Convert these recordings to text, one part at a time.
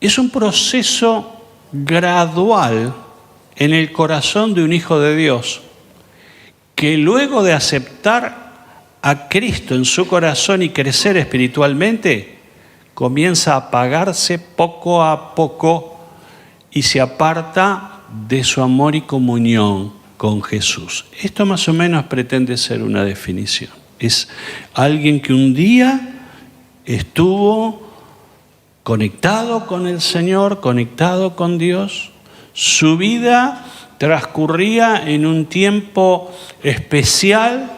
es un proceso gradual en el corazón de un hijo de Dios, que luego de aceptar a Cristo en su corazón y crecer espiritualmente, comienza a apagarse poco a poco y se aparta de su amor y comunión con Jesús. Esto más o menos pretende ser una definición. Es alguien que un día estuvo conectado con el Señor, conectado con Dios. Su vida transcurría en un tiempo especial.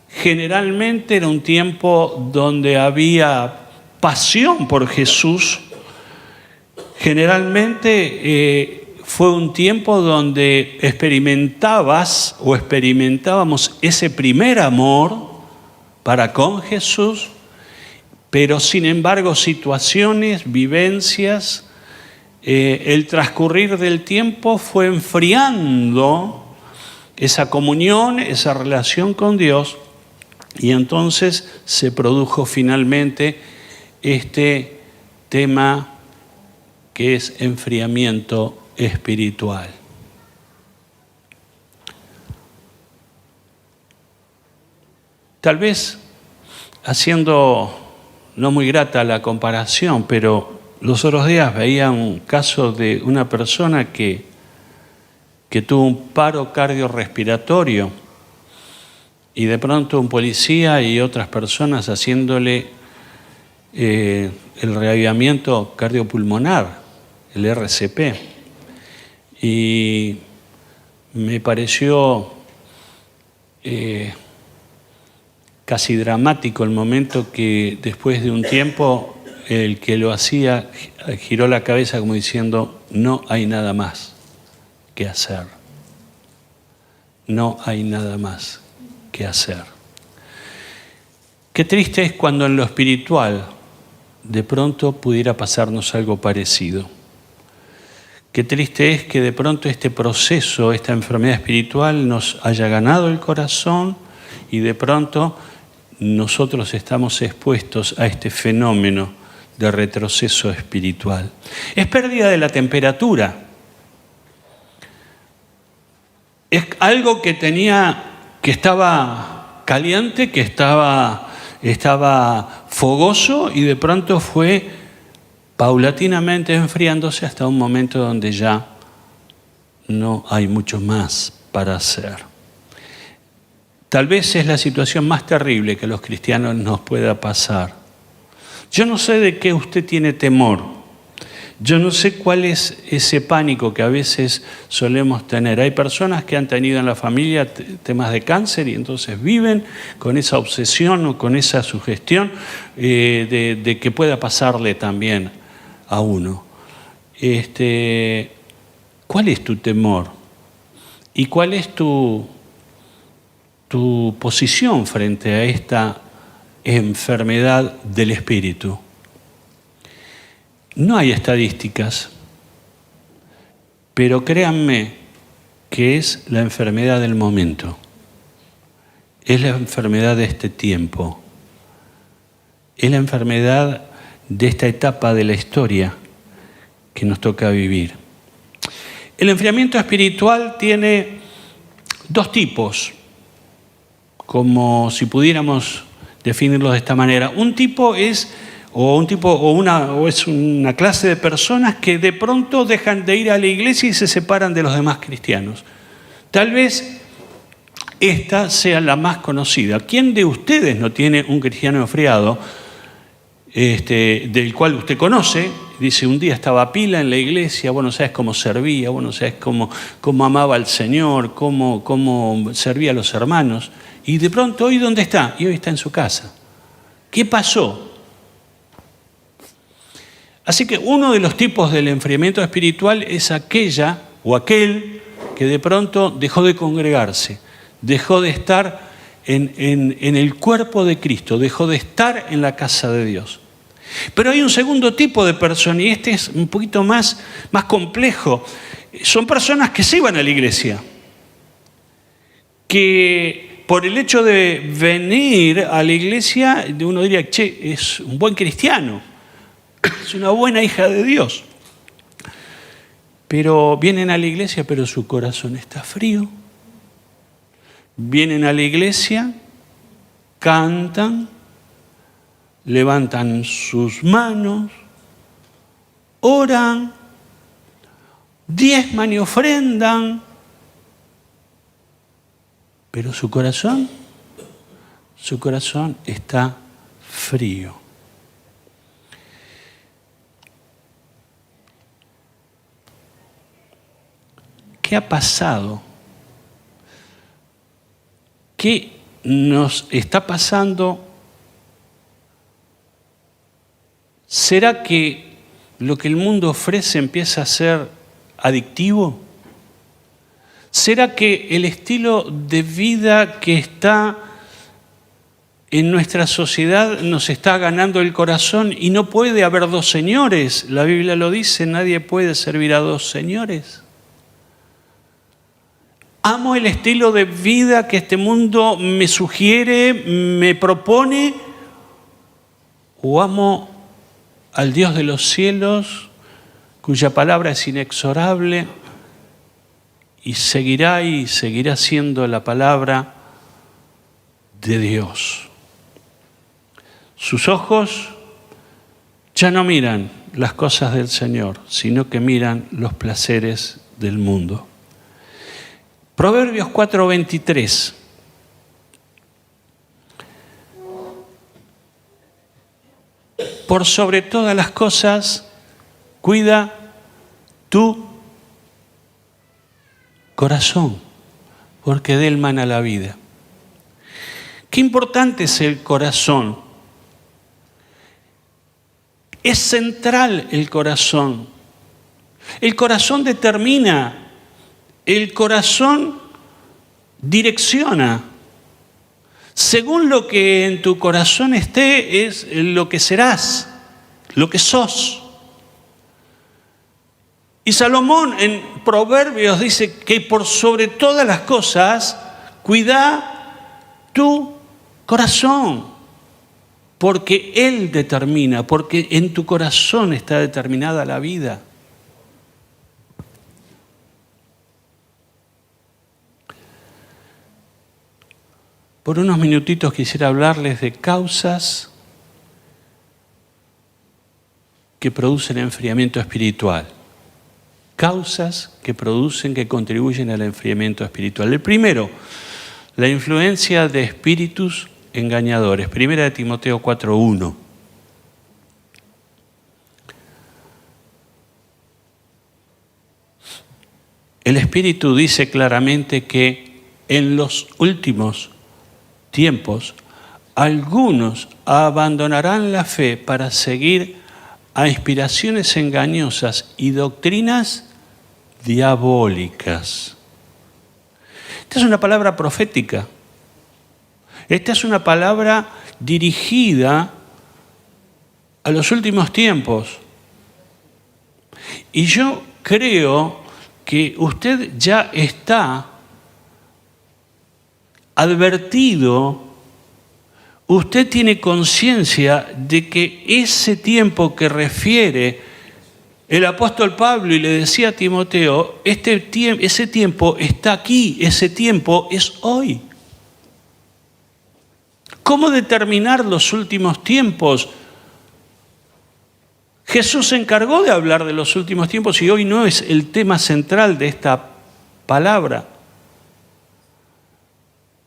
Generalmente era un tiempo donde había pasión por Jesús. Generalmente fue un tiempo donde experimentabas o experimentábamos ese primer amor para con Jesús, pero sin embargo situaciones, vivencias, el transcurrir del tiempo fue enfriando esa comunión, esa relación con Dios, y entonces se produjo finalmente este tema que es enfriamiento espiritual. Tal vez haciendo no muy grata la comparación, pero los otros días veía un caso de una persona que tuvo un paro cardiorrespiratorio y de pronto un policía y otras personas haciéndole el reavivamiento cardiopulmonar, el RCP. Y me pareció casi dramático el momento que después de un tiempo el que lo hacía giró la cabeza como diciendo: no hay nada más que hacer. No hay nada más que hacer. Qué triste es cuando en lo espiritual de pronto pudiera pasarnos algo parecido. Qué triste es que de pronto este proceso, esta enfermedad espiritual nos haya ganado el corazón y de pronto nosotros estamos expuestos a este fenómeno de retroceso espiritual. Es pérdida de la temperatura. Es algo que estaba caliente, que estaba fogoso y de pronto fue paulatinamente enfriándose hasta un momento donde ya no hay mucho más para hacer. Tal vez es la situación más terrible que a los cristianos nos pueda pasar. Yo no sé de qué usted tiene temor. Yo no sé cuál es ese pánico que a veces solemos tener. Hay personas que han tenido en la familia temas de cáncer y entonces viven con esa obsesión o con esa sugestión de que pueda pasarle también a uno. ¿Cuál es tu temor? ¿Y cuál es tu posición frente a esta enfermedad del espíritu? No hay estadísticas, pero créanme que es la enfermedad del momento. Es la enfermedad de este tiempo. Es la enfermedad de esta etapa de la historia que nos toca vivir. El enfriamiento espiritual tiene dos tipos, como si pudiéramos definirlos de esta manera. Un tipo es una clase de personas que de pronto dejan de ir a la iglesia y se separan de los demás cristianos. Tal vez esta sea la más conocida. ¿Quién de ustedes no tiene un cristiano enfriado del cual usted conoce? Dice: un día estaba pila en la iglesia, bueno, sabes cómo servía, bueno, sabes cómo amaba al Señor, cómo servía a los hermanos. Y de pronto, ¿hoy dónde está? Y hoy está en su casa. ¿Qué pasó? Así que uno de los tipos del enfriamiento espiritual es aquella o aquel que de pronto dejó de congregarse, dejó de estar en el cuerpo de Cristo, dejó de estar en la casa de Dios. Pero hay un segundo tipo de persona, y este es un poquito más complejo. Son personas que se iban a la iglesia, que por el hecho de venir a la iglesia uno diría: che, es un buen cristiano. es una buena hija de Dios. Pero vienen a la iglesia, pero su corazón está frío. Vienen a la iglesia, cantan, levantan sus manos, oran, diezman y ofrendan, pero su corazón está frío. ¿Qué ha pasado? ¿Qué nos está pasando? ¿Será que lo que el mundo ofrece empieza a ser adictivo? ¿Será que el estilo de vida que está en nuestra sociedad nos está ganando el corazón y no puede haber dos señores? La Biblia lo dice, nadie puede servir a dos señores. Amo el estilo de vida que este mundo me sugiere, me propone, o amo al Dios de los cielos, cuya palabra es inexorable y seguirá siendo la palabra de Dios. Sus ojos ya no miran las cosas del Señor, sino que miran los placeres del mundo. Proverbios 4:23. Por sobre todas las cosas, cuida tu corazón, porque de él mana la vida. Qué importante es el corazón. Es central el corazón. El corazón determina. El corazón direcciona. Según lo que en tu corazón esté, es lo que serás, lo que sos. Y Salomón en Proverbios dice que por sobre todas las cosas, cuida tu corazón, porque él determina, porque en tu corazón está determinada la vida. Por unos minutitos quisiera hablarles de causas que producen enfriamiento espiritual. Causas que contribuyen al enfriamiento espiritual. El primero, la influencia de espíritus engañadores. Primera de Timoteo 4:1. El Espíritu dice claramente que en los últimos tiempos, algunos abandonarán la fe para seguir a inspiraciones engañosas y doctrinas diabólicas. Esta es una palabra profética. Esta es una palabra dirigida a los últimos tiempos. Y yo creo que usted ya está advertido, usted tiene conciencia de que ese tiempo que refiere el apóstol Pablo y le decía a Timoteo, ese tiempo está aquí, ese tiempo es hoy. ¿Cómo determinar los últimos tiempos? Jesús se encargó de hablar de los últimos tiempos y hoy no es el tema central de esta palabra.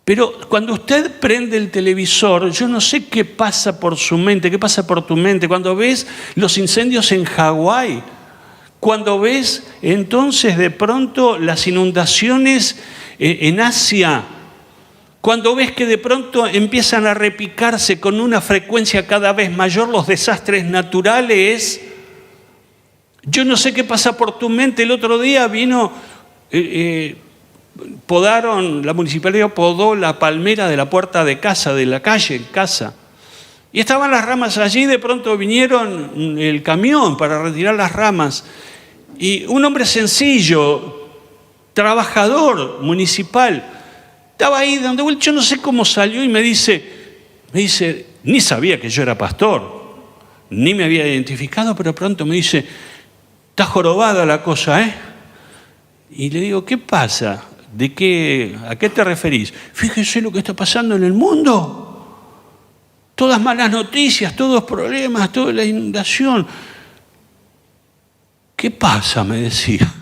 Pero cuando usted prende el televisor, yo no sé qué pasa por su mente, qué pasa por tu mente. Cuando ves los incendios en Hawái, cuando ves entonces de pronto las inundaciones en Asia, cuando ves que de pronto empiezan a repicarse con una frecuencia cada vez mayor los desastres naturales, yo no sé qué pasa por tu mente. El otro día vino... la municipalidad podó la palmera de la puerta de casa, de la calle, casa. Y estaban las ramas allí, de pronto vinieron el camión para retirar las ramas. Y un hombre sencillo, trabajador municipal, estaba ahí dando vueltas, yo no sé cómo salió y me dice, ni sabía que yo era pastor. ni me había identificado, pero pronto me dice, está jorobada la cosa, ¿eh? Y le digo, ¿qué pasa? ¿A qué te referís? Fíjese lo que está pasando en el mundo. Todas malas noticias, todos problemas, toda la inundación. ¿Qué pasa?, me decía.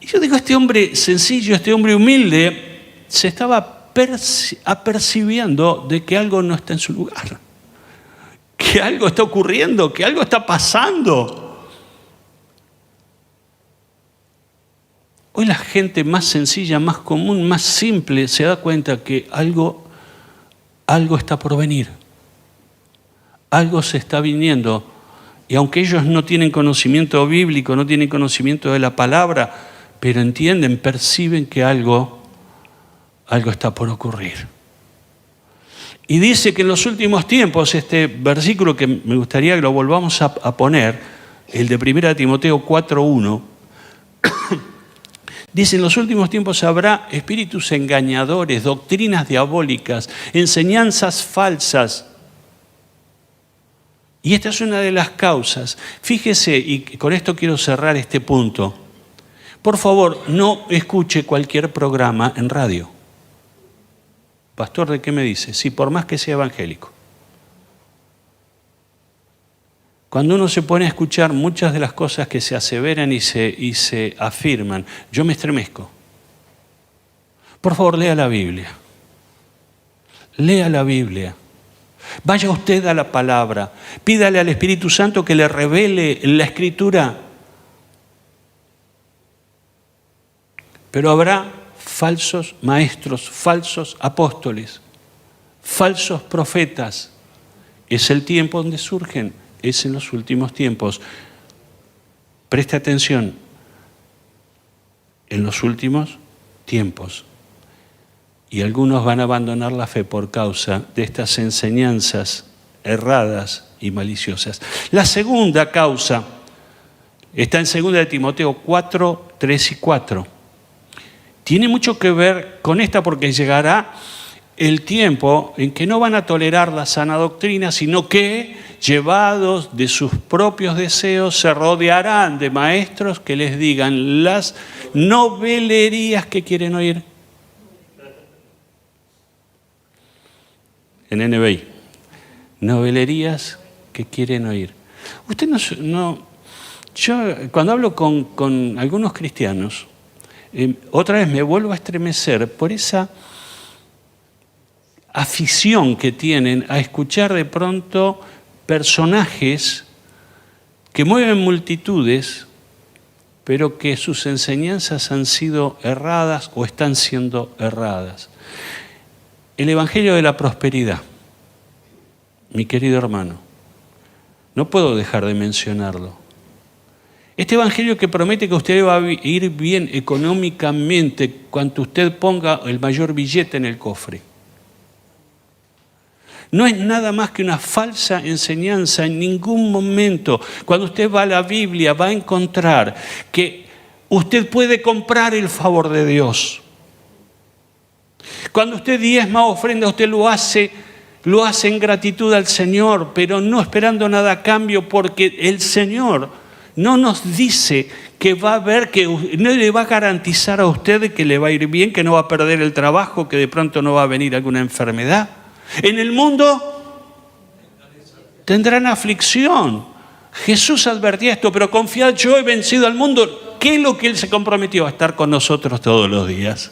Y yo digo, este hombre sencillo, este hombre humilde, se estaba apercibiendo de que algo no está en su lugar. Que algo está ocurriendo, que algo está pasando. Hoy la gente más sencilla, más común, más simple, se da cuenta que algo está por venir. Algo se está viniendo. Y aunque ellos no tienen conocimiento bíblico, no tienen conocimiento de la palabra, pero entienden, perciben que algo está por ocurrir. Y dice que en los últimos tiempos, este versículo que me gustaría que lo volvamos a poner, el de 1 Timoteo 4:1, dice, en los últimos tiempos habrá espíritus engañadores, doctrinas diabólicas, enseñanzas falsas. Y esta es una de las causas. Fíjese, y con esto quiero cerrar este punto. Por favor, no escuche cualquier programa en radio. Pastor, ¿de qué me dice? Sí, por más que sea evangélico. Cuando uno se pone a escuchar muchas de las cosas que se aseveran y se afirman, yo me estremezco. Por favor, lea la Biblia. Lea la Biblia. Vaya usted a la palabra. Pídale al Espíritu Santo que le revele la Escritura. Pero habrá falsos maestros, falsos apóstoles, falsos profetas. Es el tiempo donde surgen, es en los últimos tiempos. Preste atención, en los últimos tiempos. Y algunos van a abandonar la fe por causa de estas enseñanzas erradas y maliciosas. La segunda causa está en 2 Timoteo 4, 3 y 4. Tiene mucho que ver con esta porque llegará el tiempo en que no van a tolerar la sana doctrina, sino que, llevados de sus propios deseos, se rodearán de maestros que les digan las novelerías que quieren oír. En NBI, novelerías que quieren oír. Usted yo cuando hablo con algunos cristianos, otra vez me vuelvo a estremecer por esa afición que tienen a escuchar de pronto personajes que mueven multitudes, pero que sus enseñanzas han sido erradas o están siendo erradas. El Evangelio de la Prosperidad, mi querido hermano, no puedo dejar de mencionarlo. Este Evangelio que promete que usted va a ir bien económicamente cuando usted ponga el mayor billete en el cofre. No es nada más que una falsa enseñanza en ningún momento. Cuando usted va a la Biblia va a encontrar que usted puede comprar el favor de Dios. Cuando usted diezma o ofrenda, usted lo hace en gratitud al Señor, pero no esperando nada a cambio, porque el Señor no nos dice que va a haber, que no le va a garantizar a usted que le va a ir bien, que no va a perder el trabajo, que de pronto no va a venir alguna enfermedad. En el mundo tendrán aflicción. Jesús advertía esto, pero confiad, yo he vencido al mundo. ¿Qué es lo que Él se comprometió? A estar con nosotros todos los días.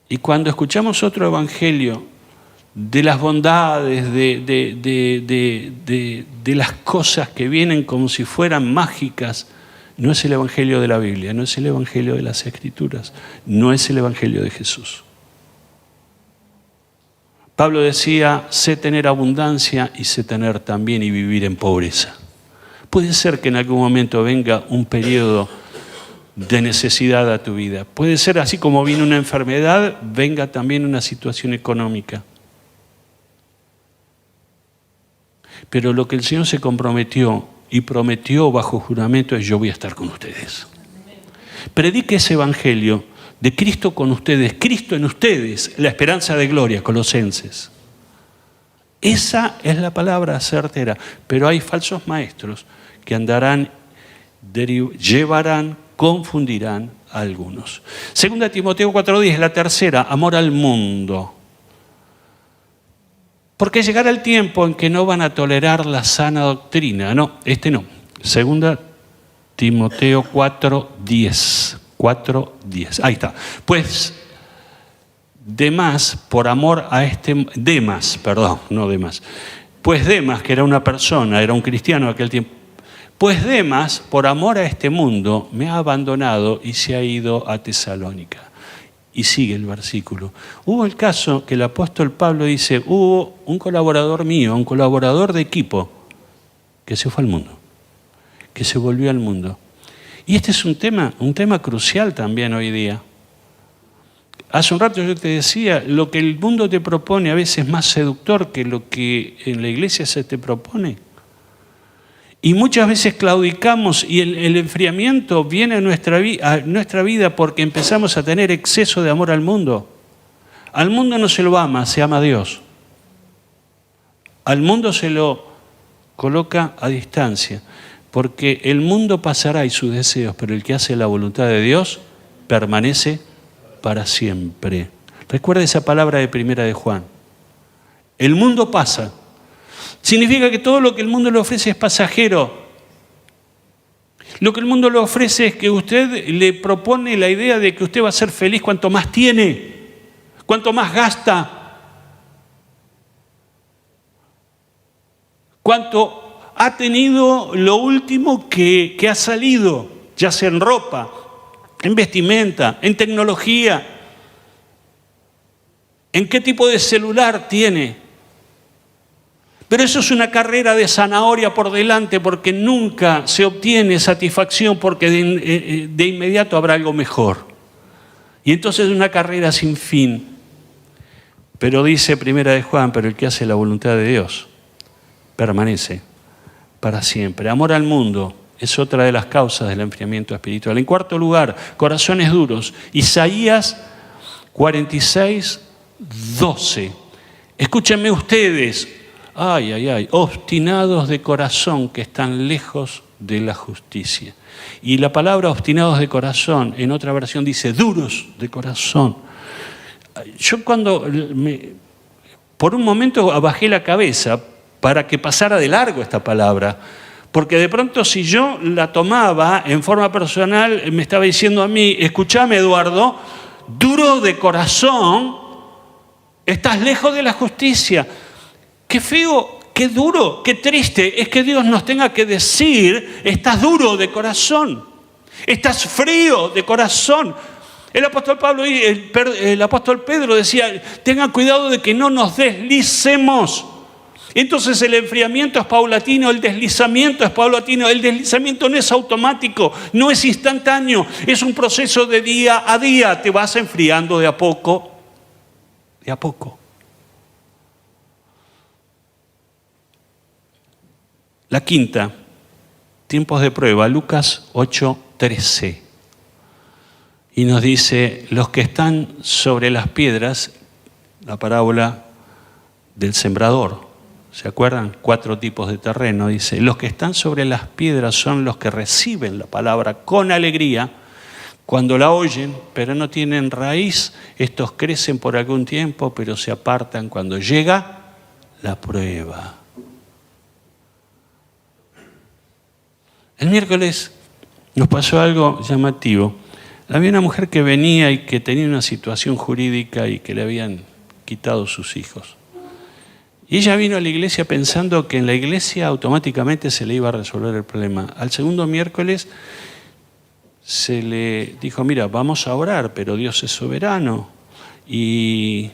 Y cuando escuchamos otro evangelio de las bondades, de las cosas que vienen como si fueran mágicas, no es el evangelio de la Biblia, no es el evangelio de las Escrituras, no es el evangelio de Jesús. Pablo decía, sé tener abundancia y sé tener también y vivir en pobreza. Puede ser que en algún momento venga un periodo de necesidad a tu vida. Puede ser así como viene una enfermedad, venga también una situación económica. Pero lo que el Señor se comprometió y prometió bajo juramento es: yo voy a estar con ustedes. Predique ese evangelio de Cristo con ustedes, Cristo en ustedes, la esperanza de gloria, Colosenses. Esa es la palabra certera. Pero hay falsos maestros que andarán, llevarán, confundirán a algunos. 2 Timoteo 4:10, la tercera, amor al mundo. Porque llegará el tiempo en que no van a tolerar la sana doctrina. No. 2 Timoteo 4:10. 4:10. Ahí está. Pues Demas, por amor a Pues Demas, que era una persona, era un cristiano de aquel tiempo. Pues Demas, por amor a este mundo, me ha abandonado y se ha ido a Tesalónica. Y sigue el versículo. Hubo el caso que el apóstol Pablo dice, hubo un colaborador mío, un colaborador de equipo, que se fue al mundo, que se volvió al mundo. Y este es un tema crucial también hoy día. Hace un rato yo te decía, lo que el mundo te propone a veces es más seductor que lo que en la iglesia se te propone. Y muchas veces claudicamos y el enfriamiento viene a nuestra vida porque empezamos a tener exceso de amor al mundo. Al mundo no se lo ama, se ama a Dios. Al mundo se lo coloca a distancia, porque el mundo pasará y sus deseos, pero el que hace la voluntad de Dios permanece para siempre. Recuerda esa palabra de 1 de Juan. El mundo pasa. Significa que todo lo que el mundo le ofrece es pasajero. Lo que el mundo le ofrece es que usted le propone la idea de que usted va a ser feliz cuanto más tiene, cuanto más gasta, cuanto ha tenido lo último que ha salido, ya sea en ropa, en vestimenta, en tecnología, en qué tipo de celular tiene. Pero eso es una carrera de zanahoria por delante porque nunca se obtiene satisfacción porque de inmediato habrá algo mejor. Y entonces es una carrera sin fin. Pero dice 1 de Juan, pero el que hace la voluntad de Dios permanece para siempre. Amor al mundo es otra de las causas del enfriamiento espiritual. En cuarto lugar, corazones duros. Isaías 46:12. Escúchenme ustedes. Obstinados de corazón que están lejos de la justicia. Y la palabra obstinados de corazón, en otra versión dice duros de corazón. Yo por un momento bajé la cabeza para que pasara de largo esta palabra, porque de pronto si yo la tomaba en forma personal, me estaba diciendo a mí, escúchame Eduardo, duro de corazón, estás lejos de la justicia. Qué feo, qué duro, qué triste es que Dios nos tenga que decir, estás duro de corazón, estás frío de corazón. El apóstol el apóstol Pedro decía, tengan cuidado de que no nos deslicemos. Entonces el enfriamiento es paulatino, el deslizamiento es paulatino. El deslizamiento no es automático, no es instantáneo, es un proceso de día a día. Te vas enfriando de a poco, de a poco. La quinta, tiempos de prueba, Lucas 8:13. Y nos dice, los que están sobre las piedras, la parábola del sembrador. ¿Se acuerdan? 4 tipos de terreno. Dice, los que están sobre las piedras son los que reciben la palabra con alegría cuando la oyen, pero no tienen raíz. Estos crecen por algún tiempo, pero se apartan cuando llega la prueba. El miércoles nos pasó algo llamativo. Había una mujer que venía y que tenía una situación jurídica y que le habían quitado sus hijos. Y ella vino a la iglesia pensando que en la iglesia automáticamente se le iba a resolver el problema. Al segundo miércoles se le dijo, mira, vamos a orar, pero Dios es soberano y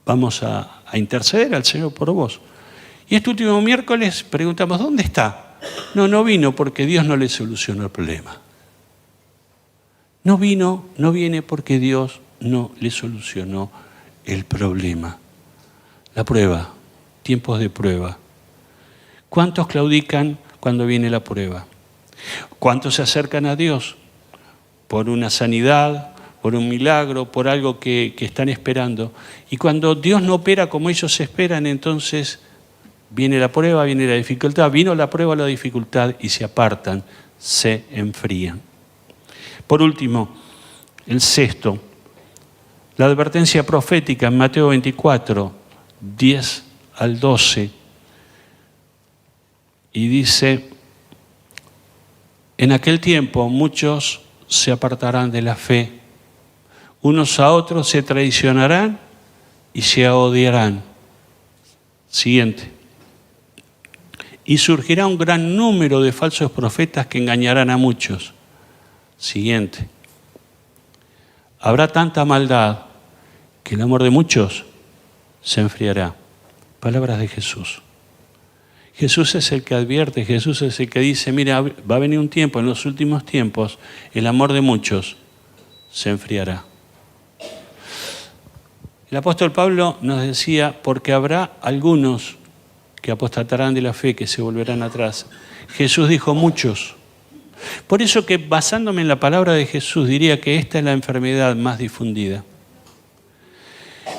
vamos a interceder al Señor por vos. Y este último miércoles preguntamos, ¿dónde está? No vino porque Dios no le solucionó el problema. No viene porque Dios no le solucionó el problema. La prueba, tiempos de prueba. ¿Cuántos claudican cuando viene la prueba? ¿Cuántos se acercan a Dios por una sanidad, por un milagro, por algo que están esperando. Y cuando Dios no opera como ellos esperan, entonces viene la prueba, viene la dificultad, vino la prueba, la dificultad y se apartan, se enfrían. Por último, el sexto, la advertencia profética en Mateo 24, 10 al 12, y dice: en aquel tiempo muchos se apartarán de la fe, unos a otros se traicionarán y se odiarán. Siguiente. Y surgirá un gran número de falsos profetas que engañarán a muchos. Siguiente. Habrá tanta maldad que el amor de muchos se enfriará. Palabras de Jesús. Jesús es el que advierte, Jesús es el que dice: mira, va a venir un tiempo, en los últimos tiempos, el amor de muchos se enfriará. El apóstol Pablo nos decía: porque habrá algunos que apostatarán de la fe, que se volverán atrás. Jesús dijo: muchos. Por eso que, basándome en la palabra de Jesús, diría que esta es la enfermedad más difundida.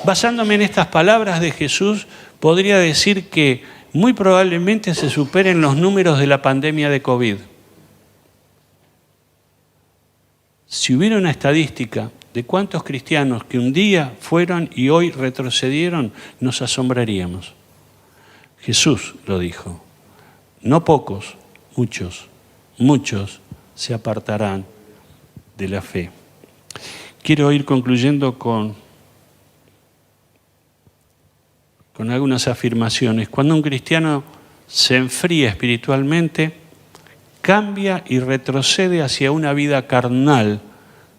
Basándome en estas palabras de Jesús, podría decir que muy probablemente se superen los números de la pandemia de COVID. Si hubiera una estadística de cuántos cristianos que un día fueron y hoy retrocedieron, nos asombraríamos. Jesús lo dijo: no pocos, muchos se apartarán de la fe. Quiero ir concluyendo con algunas afirmaciones. Cuando un cristiano se enfría espiritualmente, cambia y retrocede hacia una vida carnal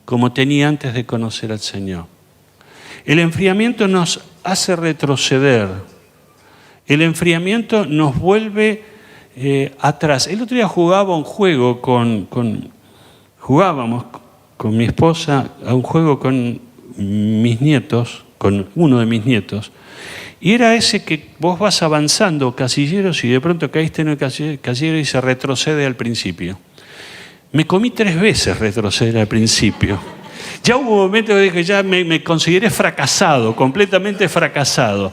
como tenía antes de conocer al Señor. El enfriamiento nos hace retroceder. El enfriamiento nos vuelve atrás. El otro día jugaba un juego jugábamos con mi esposa a un juego con mis nietos, con uno de mis nietos. Y era ese que vos vas avanzando casilleros y de pronto caíste en el casillero y se retrocede al principio. Me comí 3 veces retroceder al principio. Ya hubo un momento que dije, ya me consideré fracasado, completamente fracasado.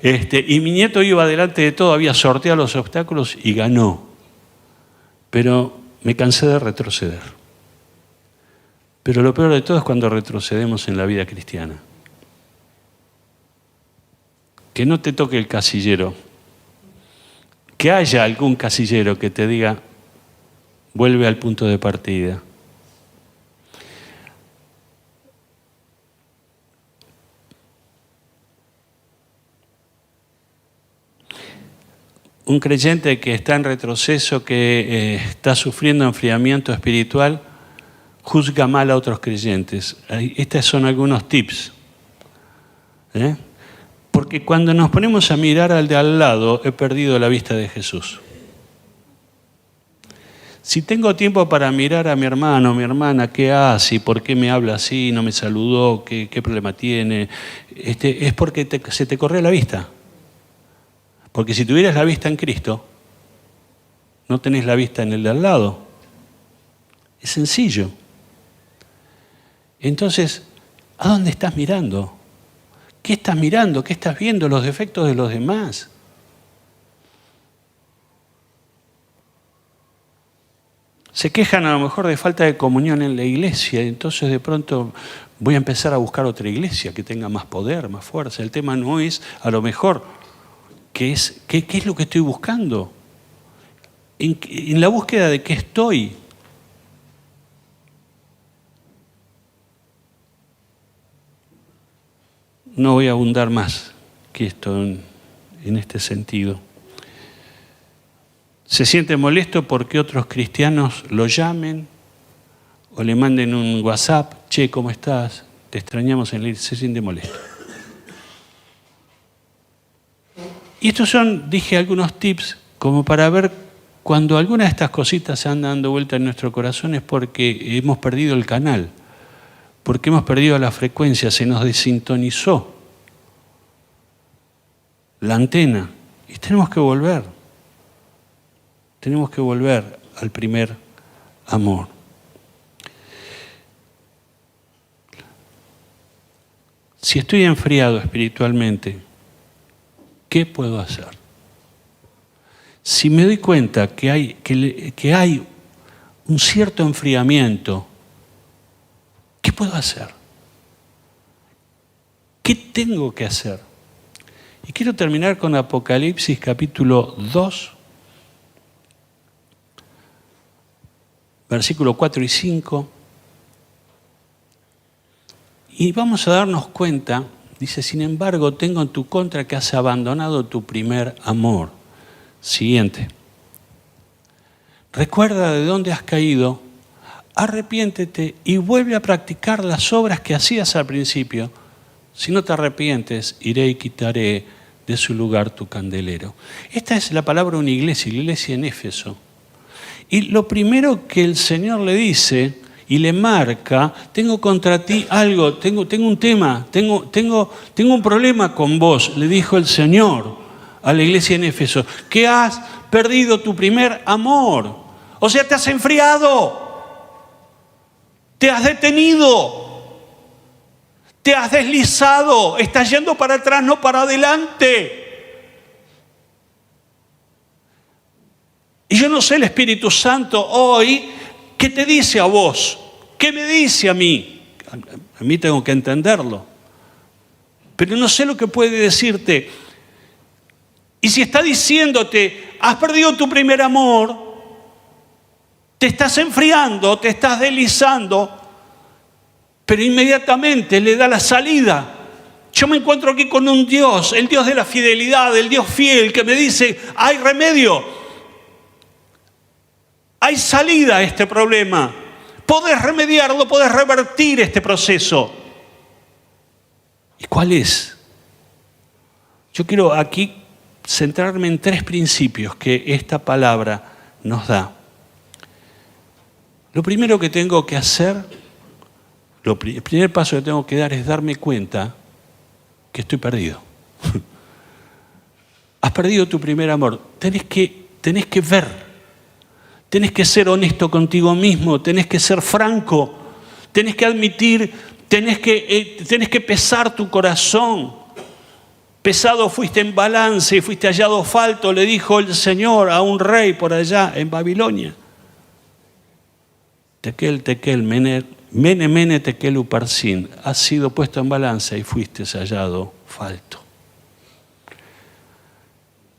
Y mi nieto iba delante de todo, había sorteado los obstáculos y ganó. Pero me cansé de retroceder. Pero lo peor de todo es cuando retrocedemos en la vida cristiana. Que no te toque el casillero. Que haya algún casillero que te diga: vuelve al punto de partida. Un creyente que está en retroceso, que está sufriendo enfriamiento espiritual, juzga mal a otros creyentes. Estos son algunos tips. Porque cuando nos ponemos a mirar al de al lado, he perdido la vista de Jesús. Si tengo tiempo para mirar a mi hermano o mi hermana, ¿qué hace? ¿Por qué me habla así? ¿No me saludó? ¿Qué problema tiene? Es porque se te corre la vista. Porque si tuvieras la vista en Cristo, no tenés la vista en el de al lado. Es sencillo. Entonces, ¿a dónde estás mirando? ¿Qué estás mirando? ¿Qué estás viendo? Los defectos de los demás. Se quejan a lo mejor de falta de comunión en la iglesia, y entonces de pronto voy a empezar a buscar otra iglesia que tenga más poder, más fuerza. El tema no es, a lo mejor, ¿qué es lo que estoy buscando? En la búsqueda de qué estoy. No voy a abundar más que esto en este sentido. Se siente molesto porque otros cristianos lo llamen o le manden un WhatsApp: che, ¿cómo estás? Te extrañamos en la iglesia. Se siente molesto. Y estos son, dije, algunos tips como para ver cuando alguna de estas cositas se andan dando vuelta en nuestro corazón, es porque hemos perdido el canal, porque hemos perdido la frecuencia, se nos desintonizó la antena y tenemos que volver. Tenemos que volver al primer amor. Si estoy enfriado espiritualmente, ¿qué puedo hacer? Si me doy cuenta que hay un cierto enfriamiento, ¿qué puedo hacer? ¿Qué tengo que hacer? Y quiero terminar con Apocalipsis capítulo 2, versículos 4 y 5. Y vamos a darnos cuenta, dice, sin embargo, tengo en tu contra que has abandonado tu primer amor. Siguiente. Recuerda de dónde has caído, arrepiéntete y vuelve a practicar las obras que hacías al principio. Si no te arrepientes, iré y quitaré de su lugar tu candelero. Esta es la palabra de una iglesia en Éfeso. Y lo primero que el Señor le dice y le marca, tengo contra ti algo, tengo un tema, tengo un problema con vos, le dijo el Señor a la iglesia en Éfeso, que has perdido tu primer amor. O sea, te has enfriado, te has detenido, te has deslizado, estás yendo para atrás, no para adelante. Y yo no sé el Espíritu Santo hoy, ¿qué te dice a vos? ¿Qué me dice a mí? A mí tengo que entenderlo. Pero no sé lo que puede decirte. Y si está diciéndote, has perdido tu primer amor, te estás enfriando, te estás deslizando, pero inmediatamente le da la salida. Yo me encuentro aquí con un Dios, el Dios de la fidelidad, el Dios fiel, que me dice, hay remedio, hay salida a este problema. Podés remediarlo, podés revertir este proceso. ¿Y cuál es? Yo quiero aquí centrarme en 3 principios que esta palabra nos da. Lo primero que tengo que hacer, el primer paso que tengo que dar es darme cuenta que estoy perdido. Has perdido tu primer amor. Tenés que ver. Tenés que ser honesto contigo mismo, tenés que ser franco, tenés que admitir, tenés que pesar tu corazón. Pesado fuiste en balance y fuiste hallado falto, le dijo el Señor a un rey por allá en Babilonia. Tekel, mene, tekel, uparsin. Has sido puesto en balanza y fuiste hallado falto.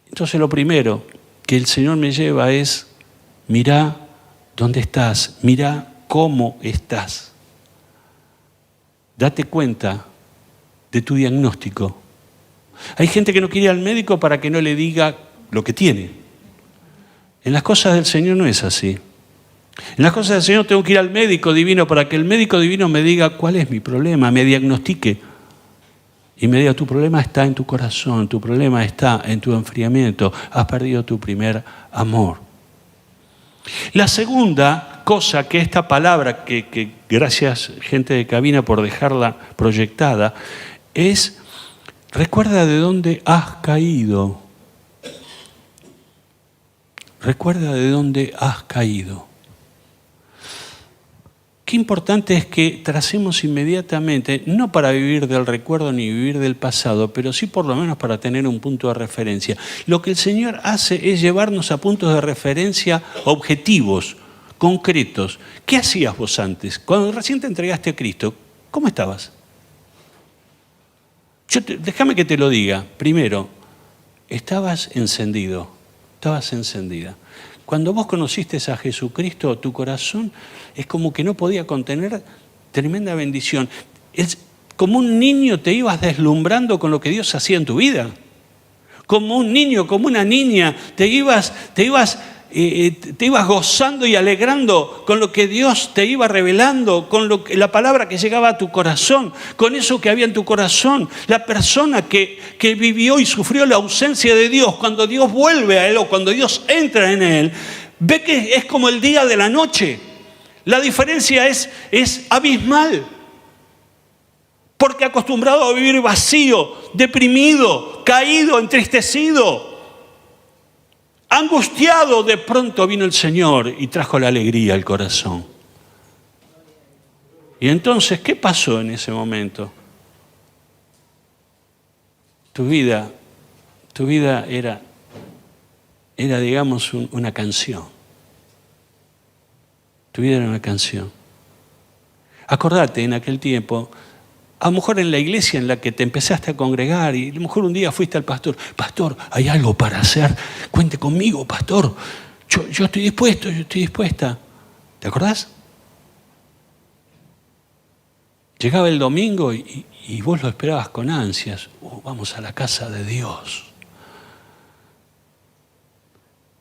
Entonces lo primero que el Señor me lleva es, mirá dónde estás, mirá cómo estás. Date cuenta de tu diagnóstico. Hay gente que no quiere ir al médico para que no le diga lo que tiene. En las cosas del Señor no es así. En las cosas del Señor tengo que ir al médico divino para que el médico divino me diga cuál es mi problema, me diagnostique. Y me diga, tu problema está en tu corazón, tu problema está en tu enfriamiento, has perdido tu primer amor. La segunda cosa que esta palabra, que gracias gente de cabina por dejarla proyectada, es recuerda de dónde has caído. Recuerda de dónde has caído. Qué importante es que tracemos inmediatamente, no para vivir del recuerdo ni vivir del pasado, pero sí por lo menos para tener un punto de referencia. Lo que el Señor hace es llevarnos a puntos de referencia objetivos, concretos. ¿Qué hacías vos antes? Cuando recién te entregaste a Cristo, ¿cómo estabas? Déjame que te lo diga. Primero, estabas encendido, estabas encendida. Cuando vos conociste a Jesucristo, tu corazón es como que no podía contener tremenda bendición. Es como un niño te ibas deslumbrando con lo que Dios hacía en tu vida. Como un niño, como una niña, te ibas gozando y alegrando con lo que Dios te iba revelando, con la palabra que llegaba a tu corazón, con eso que había en tu corazón. La persona que vivió y sufrió la ausencia de Dios, cuando Dios vuelve a él o cuando Dios entra en él, ve que es como el día de la noche. La diferencia es abismal. Porque acostumbrado a vivir vacío, deprimido, caído, entristecido, angustiado, de pronto vino el Señor y trajo la alegría al corazón. Y entonces, ¿qué pasó en ese momento? tu vida era digamos, una canción. Tu vida era una canción. Acordate, en aquel tiempo, a lo mejor en la iglesia en la que te empezaste a congregar y a lo mejor un día fuiste al pastor, pastor, hay algo para hacer, cuente conmigo, pastor, yo estoy dispuesto, yo estoy dispuesta. ¿Te acordás? Llegaba el domingo y vos lo esperabas con ansias. Vamos a la casa de Dios.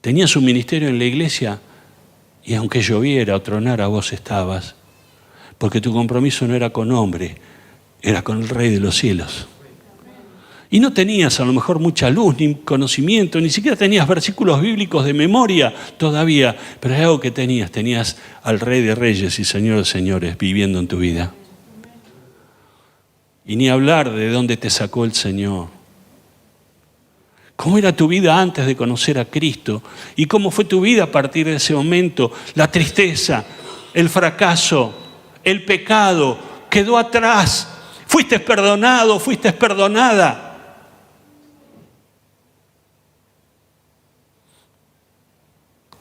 Tenías un ministerio en la iglesia y aunque lloviera o tronara, vos estabas. Porque tu compromiso no era con hombre, era con el Rey de los cielos. Y no tenías a lo mejor mucha luz, ni conocimiento, ni siquiera tenías versículos bíblicos de memoria todavía, pero hay algo que tenías al Rey de Reyes y Señor de Señores viviendo en tu vida. Y ni hablar de dónde te sacó el Señor. ¿Cómo era tu vida antes de conocer a Cristo? ¿Y cómo fue tu vida a partir de ese momento? La tristeza, el fracaso, el pecado quedó atrás. Fuiste perdonado, fuiste perdonada.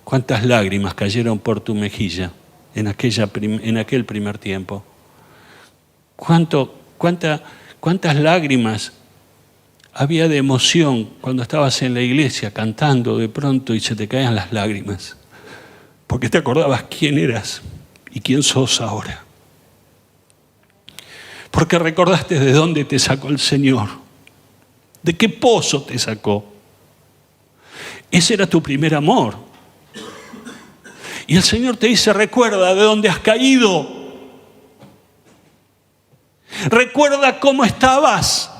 ¿Cuántas lágrimas cayeron por tu mejilla en aquel primer tiempo? ¿Cuántas lágrimas había de emoción cuando estabas en la iglesia cantando de pronto y se te caían las lágrimas? Porque te acordabas quién eras y quién sos ahora. Porque recordaste de dónde te sacó el Señor. De qué pozo te sacó. Ese era tu primer amor. Y el Señor te dice, recuerda de dónde has caído. Recuerda cómo estabas.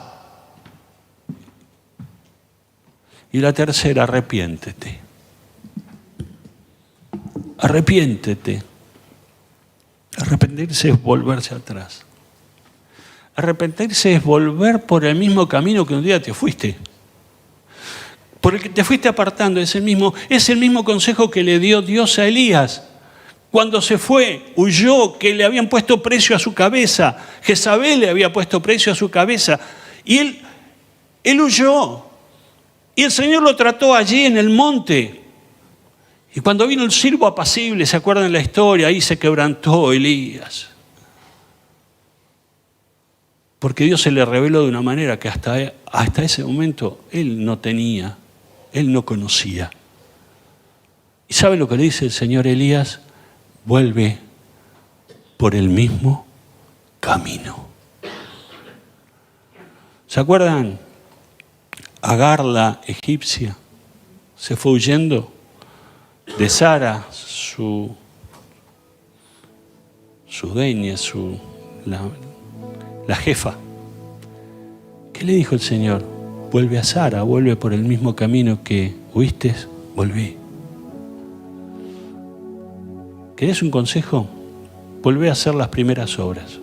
Y la tercera, arrepiéntete. Arrepiéntete. Arrepentirse es volverse atrás. Arrepentirse es volver por el mismo camino que un día te fuiste. Por el que te fuiste apartando. Es el mismo consejo que le dio Dios a Elías. Cuando se fue, huyó, que le habían puesto precio a su cabeza. Jezabel le había puesto precio a su cabeza. Y él huyó. Y el Señor lo trató allí en el monte. Y cuando vino el siervo apacible, ¿se acuerdan la historia? Ahí se quebrantó Elías. Porque Dios se le reveló de una manera que hasta ese momento él no tenía, él no conocía. ¿Y sabe lo que le dice el Señor a Elías? Vuelve por el mismo camino. ¿Se acuerdan? Agar, la egipcia, se fue huyendo de Sara, su dueña, la jefa. ¿Qué le dijo el Señor? Vuelve a Sara, vuelve por el mismo camino que huiste, volví. ¿Querés un consejo? Volvé a hacer las primeras obras.